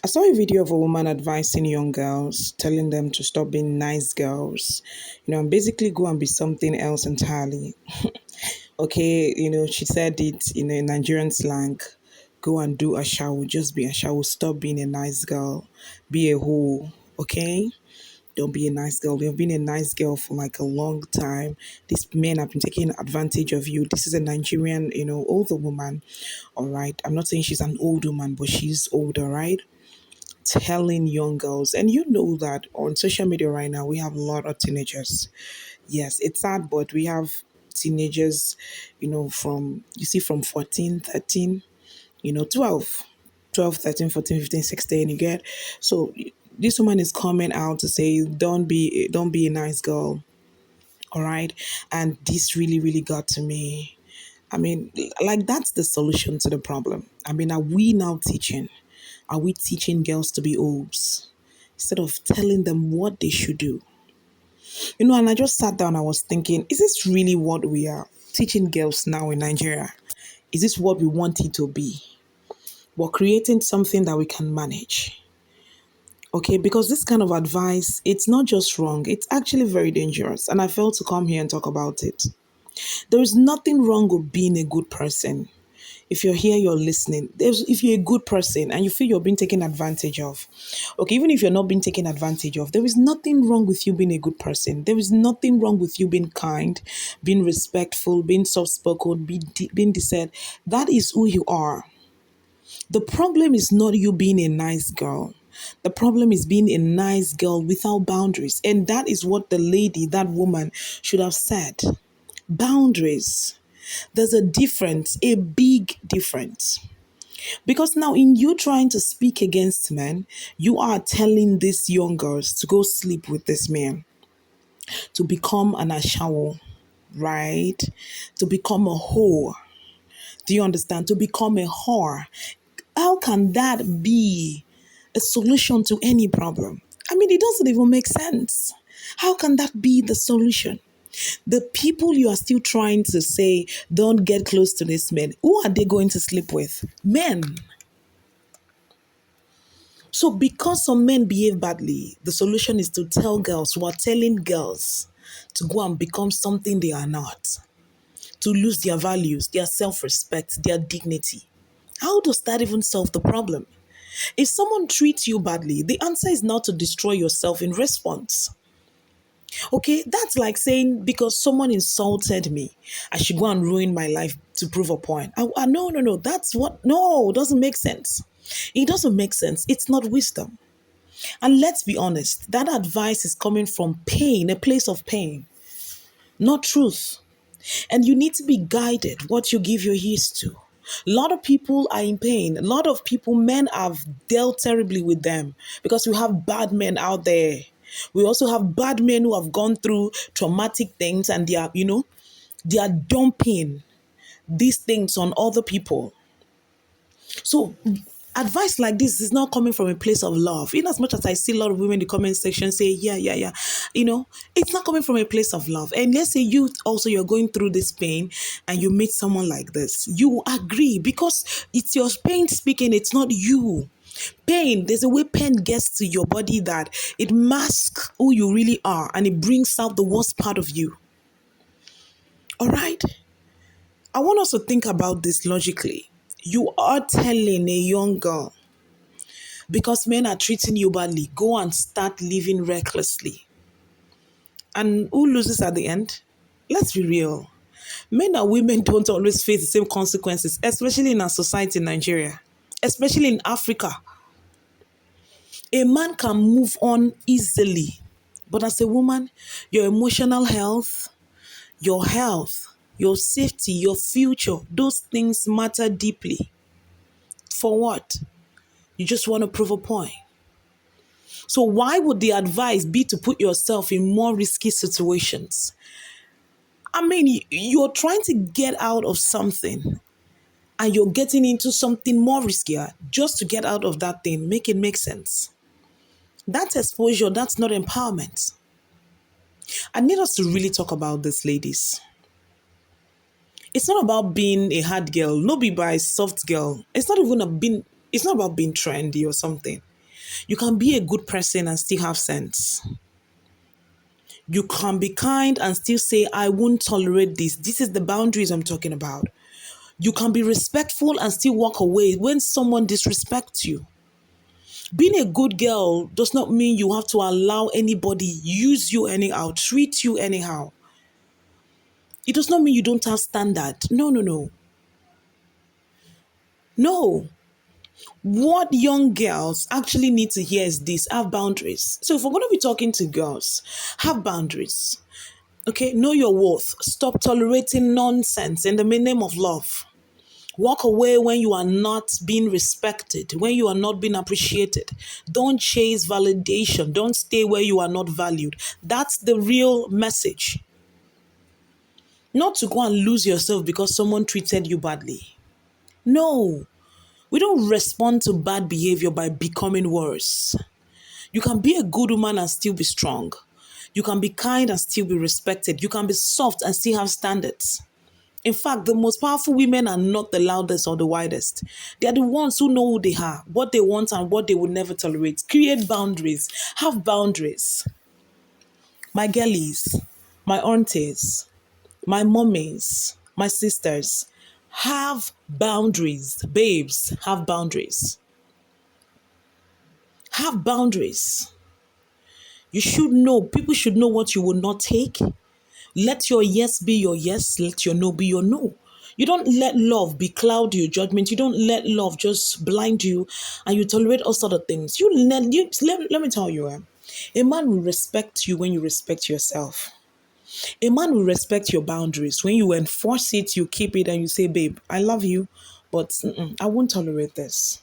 I saw a video of a woman advising young girls, telling them to stop being nice girls, and basically go and be something else entirely. Okay, she said it in Nigerian slang, go and do a shower, just be a shower, stop being a nice girl, be a hoe, okay? Don't be a nice girl. You've been a nice girl for like a long time. These men have been taking advantage of you. This is a Nigerian, older woman. All right. I'm not saying she's an old woman, but she's older, right? Telling young girls, and you know that on social media right now we have a lot of teenagers. Yes, it's sad, but we have teenagers, from 14, 13, 12, 12, 13, 14, 15, 16. You get? So this woman is coming out to say don't be a nice girl. All right. And this really, really got to me. I mean, like, that's the solution to the problem. I mean, are we now teaching? Are we teaching girls to be oafs instead of telling them what they should do? And I just sat down, I was thinking, is this really what we are teaching girls now in Nigeria? Is this what we want it to be? We're creating something that we can manage. Okay, because this kind of advice, it's not just wrong, it's actually very dangerous. And I felt to come here and talk about it. There is nothing wrong with being a good person. If you're here, you're listening. If you're a good person and you feel you're being taken advantage of, okay, even if you're not being taken advantage of, there is nothing wrong with you being a good person. There is nothing wrong with you being kind, being respectful, being soft-spoken, being decent. That is who you are. The problem is not you being a nice girl. The problem is being a nice girl without boundaries. And that is what that woman should have said. Boundaries. There's a difference, a big difference. Because now, in you trying to speak against men, you are telling these young girls to go sleep with this man, to become an ashawo, right? To become a whore. Do you understand? To become a whore. How can that be a solution to any problem? I mean, it doesn't even make sense. How can that be the solution? The people you are still trying to say, don't get close to this man, who are they going to sleep with? Men. So because some men behave badly, the solution is to tell girls, we're telling girls to go and become something they are not, to lose their values, their self-respect, their dignity. How does that even solve the problem? If someone treats you badly, the answer is not to destroy yourself in response. Okay, that's like saying because someone insulted me, I should go and ruin my life to prove a point. No. No, it doesn't make sense. It doesn't make sense. It's not wisdom. And let's be honest, that advice is coming from pain, a place of pain, not truth. And you need to be guided what you give your ears to. A lot of people are in pain. A lot of people, men have dealt terribly with them because we have bad men out there. We also have bad men who have gone through traumatic things and they are dumping these things on other people. So advice like this is not coming from a place of love. In as much as I see a lot of women in the comment section say, yeah. It's not coming from a place of love. And let's say you're going through this pain and you meet someone like this. You agree because it's your pain speaking, it's not you. Pain, there's a way pain gets to your body that it masks who you really are and it brings out the worst part of you. All right? I want us to think about this logically. You are telling a young girl, because men are treating you badly, go and start living recklessly. And who loses at the end? Let's be real. Men and women don't always face the same consequences, especially in our society in Nigeria, especially in Africa. A man can move on easily, but as a woman, your emotional health, your safety, your future, those things matter deeply. For what? You just want to prove a point. So why would the advice be to put yourself in more risky situations? I mean, you're trying to get out of something and you're getting into something more riskier just to get out of that thing. Make it make sense. That's exposure. That's not empowerment. I need us to really talk about this, ladies. It's not about being a hard girl. No be by soft girl. It's not about being trendy or something. You can be a good person and still have sense. You can be kind and still say, I won't tolerate this. This is the boundaries I'm talking about. You can be respectful and still walk away when someone disrespects you. Being a good girl does not mean you have to allow anybody use you anyhow, treat you anyhow. It does not mean you don't have standard. No, no, no. No. What young girls actually need to hear is this: have boundaries. So if we're going to be talking to girls, have boundaries. Okay, know your worth. Stop tolerating nonsense in the name of love. Walk away when you are not being respected, when you are not being appreciated. Don't chase validation. Don't stay where you are not valued. That's the real message. Not to go and lose yourself because someone treated you badly. No, we don't respond to bad behavior by becoming worse. You can be a good woman and still be strong. You can be kind and still be respected. You can be soft and still have standards. In fact, the most powerful women are not the loudest or the widest. They are the ones who know who they are, what they want, and what they will never tolerate. Create boundaries. Have boundaries. My girlies, my aunties, my mummies, my sisters, have boundaries. Babes, have boundaries. Have boundaries. You should know, people should know what you will not take. Let your yes be your yes, let your no be your no. You don't let love becloud your judgment. You don't let love just blind you and you tolerate all sort of things. Let me tell you, a man will respect you when you respect yourself. A man will respect your boundaries. When you enforce it, you keep it and you say, babe, I love you, but I won't tolerate this.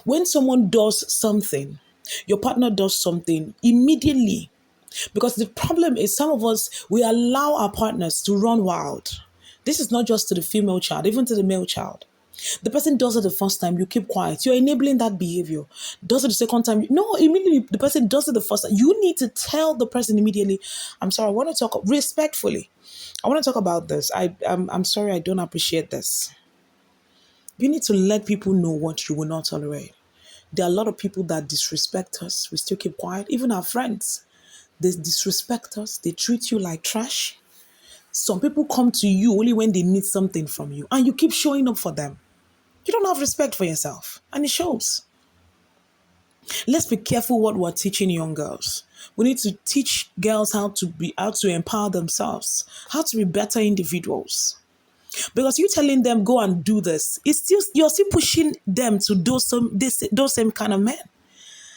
When someone does something, your partner does something, immediately, because the problem is some of us, we allow our partners to run wild. This is not just to the female child, even to the male child. The person does it the first time, you keep quiet. You're enabling that behavior. Does it the second time? No, immediately the person does it the first time. You need to tell the person immediately, I'm sorry, I want to talk respectfully. I want to talk about this. I'm sorry, I don't appreciate this. You need to let people know what you will not tolerate. There are a lot of people that disrespect us. We still keep quiet. Even our friends, they disrespect us. They treat you like trash. Some people come to you only when they need something from you, and you keep showing up for them. You don't have respect for yourself, and it shows. Let's be careful what we're teaching young girls. We need to teach girls how to empower themselves, how to be better individuals. Because you telling them go and do this, you're still pushing them to do those same kind of men.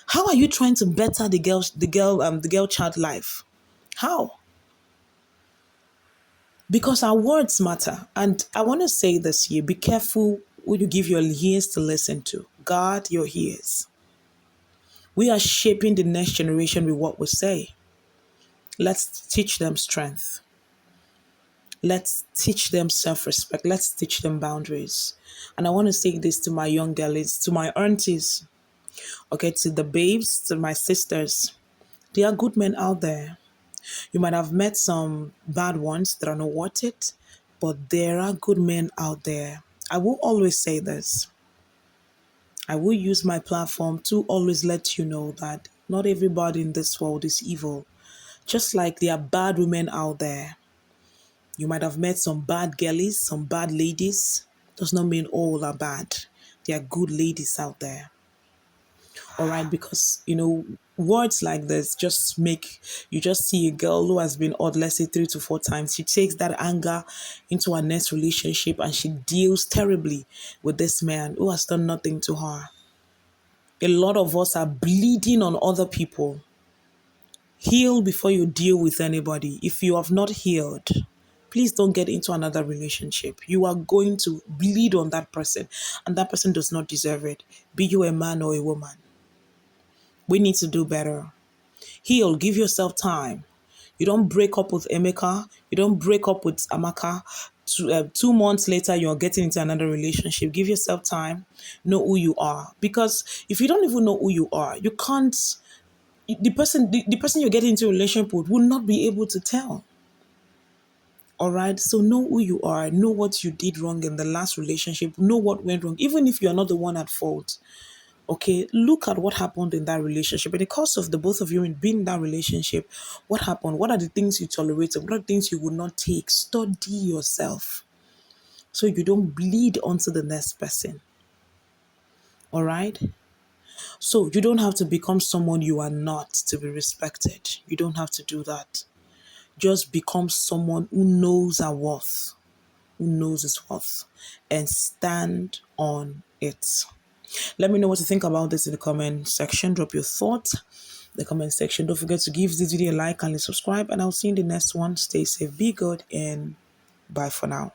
How are you trying to better the girl child life? How? Because our words matter. And I want to say this here, be careful who you give your ears to listen to. Guard your ears. We are shaping the next generation with what we say. Let's teach them strength. Let's teach them self-respect. Let's teach them boundaries. And I want to say this to my young girls, to my aunties, okay, to the babes, to my sisters. There are good men out there. You might have met some bad ones that are not worth it, but there are good men out there. I will always say this. I will use my platform to always let you know that not everybody in this world is evil. Just like there are bad women out there. You might have met some bad girlies, some bad ladies. Does not mean all are bad. There are good ladies out there. All right, because words like this just make you just see a girl who has been odd, let's say 3 to 4 times. She takes that anger into her next relationship and she deals terribly with this man who has done nothing to her. A lot of us are bleeding on other people. Heal before you deal with anybody. If you have not healed, please don't get into another relationship. You are going to bleed on that person, and that person does not deserve it. Be you a man or a woman. We need to do better. Heal, give yourself time. You don't break up with Emeka. You don't break up with Amaka. 2 months later, you're getting into another relationship. Give yourself time. Know who you are. Because if you don't even know who you are, you can't, the person you're getting into a relationship with will not be able to tell. All right. So know who you are. Know what you did wrong in the last relationship. Know what went wrong. Even if you're not the one at fault. Okay, look at what happened in that relationship. In the course of the both of you in being in that relationship, what happened? What are the things you tolerated? What are the things you would not take? Study yourself so you don't bleed onto the next person. All right? So you don't have to become someone you are not to be respected. You don't have to do that. Just become someone who knows her worth, who knows his worth, and stand on it. Let me know what you think about this in the comment section. Drop your thoughts in the comment section. Don't forget to give this video a like and subscribe. And I'll see you in the next one. Stay safe, be good, and bye for now.